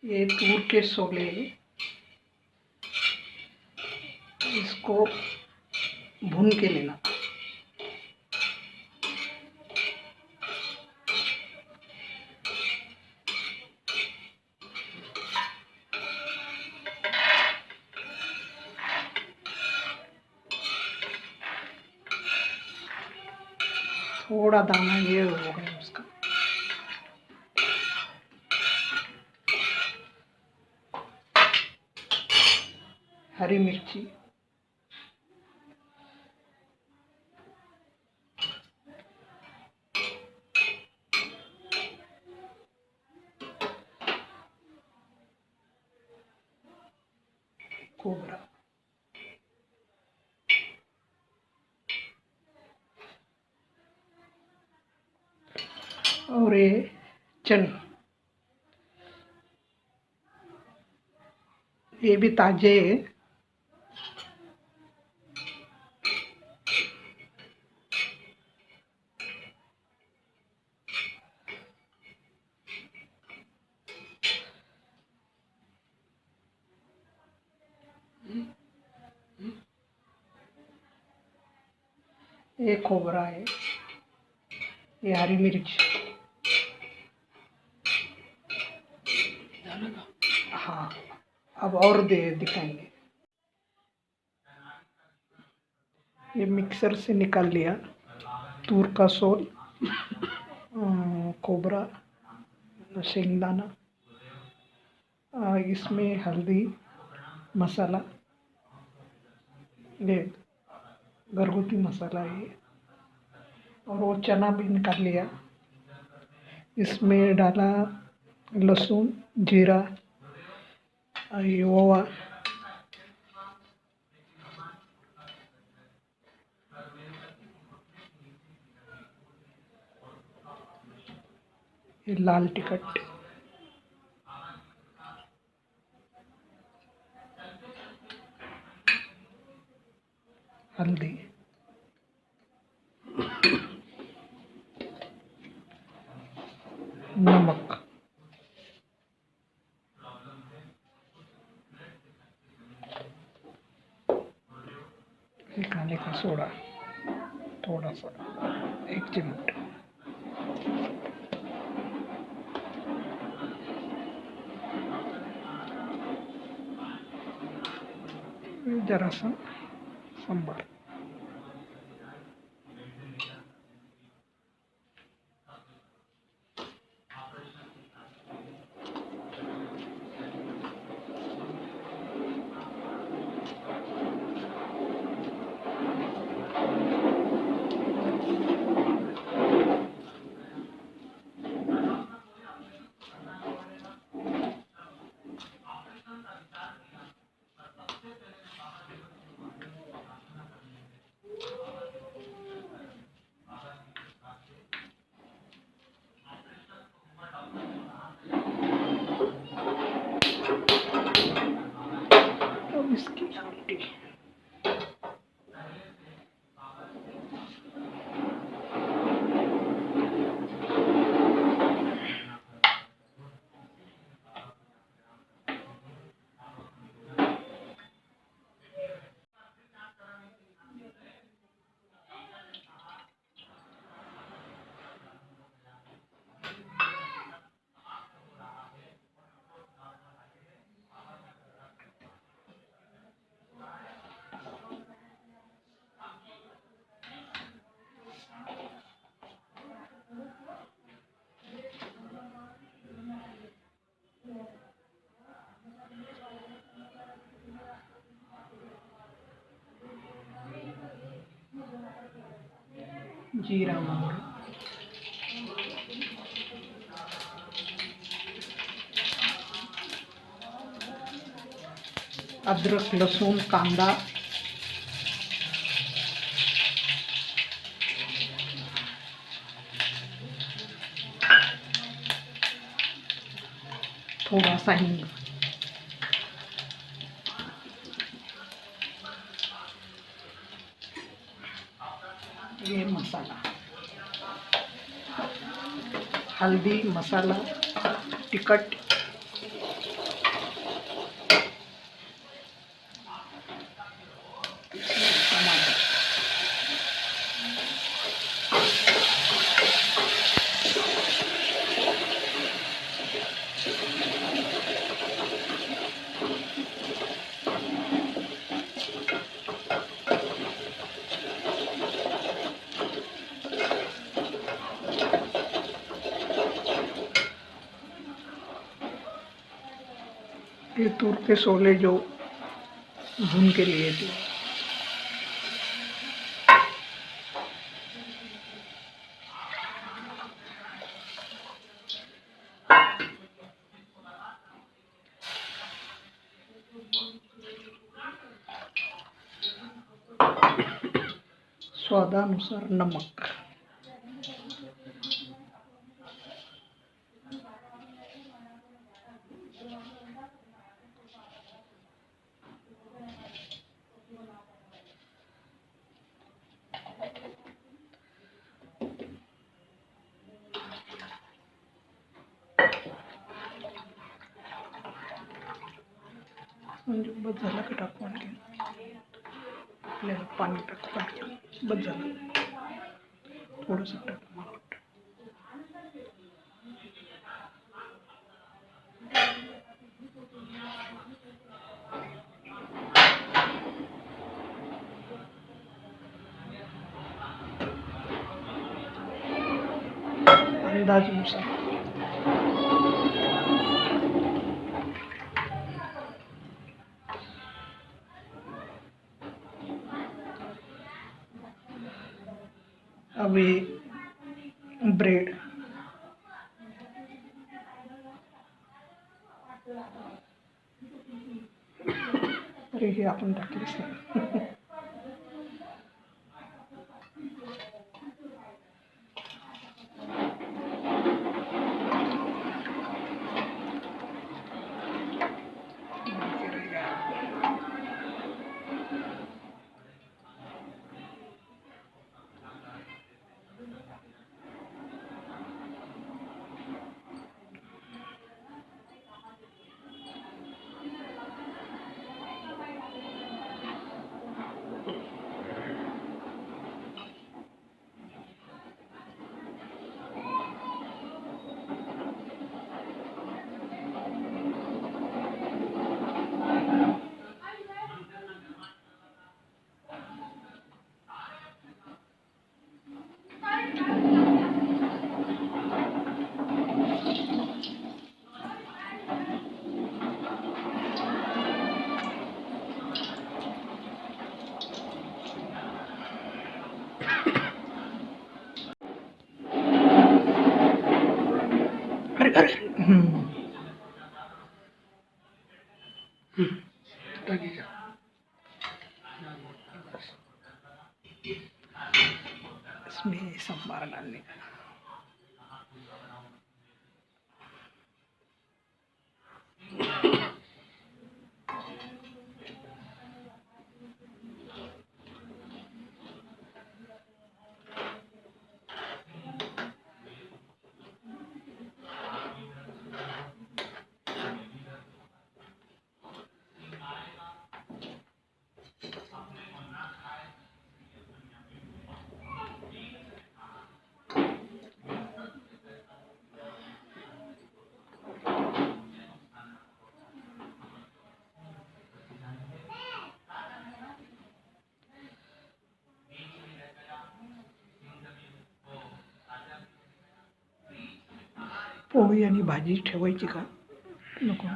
ये तूर के सोले, इसको भून के लेना। थोड़ा दाना ये हो गया उसका। हरी मिर्ची, खोबरा और ये चने, ये भी ताजे है। ये खोबरा है, ये हरी मिर्च। हाँ, अब और दिखाएंगे। ये मिक्सर से निकाल लिया तूर का सोल, खोबरा, शेंगदाना, इसमें हल्दी मसाला, ये घरगुती मसाला है। और वो चना भी निकाल लिया, इसमें डाला लहसुन, जीरा, ओवा, ये लाल टिकट, हल्दी, नमक, खाने का सोडा थोड़ा सा, 1 चिमट, जरा सा सांभर। अब इसकी आमटी, जीरा, मोहरी, अदरक, लहसुन, कांदा, थोड़ा सा हिंग, ये मसाला, हल्दी, मसाला, टिकट, ये तूर के शोले जो भून के लिए थे। स्वादानुसार नमक, म्हणजे बस झालं का टाकू आणखी आपल्याला पाणी टाकू आणखी बस झालं थोडंसं टाकू मला वाटतं. अंदाजानुसार अभी ब्रेड अरे हे आपण टाकलेच नाही. अरे अरे इसमें संभार डालने का. पोळी आणि भाजी ठेवायची का नको.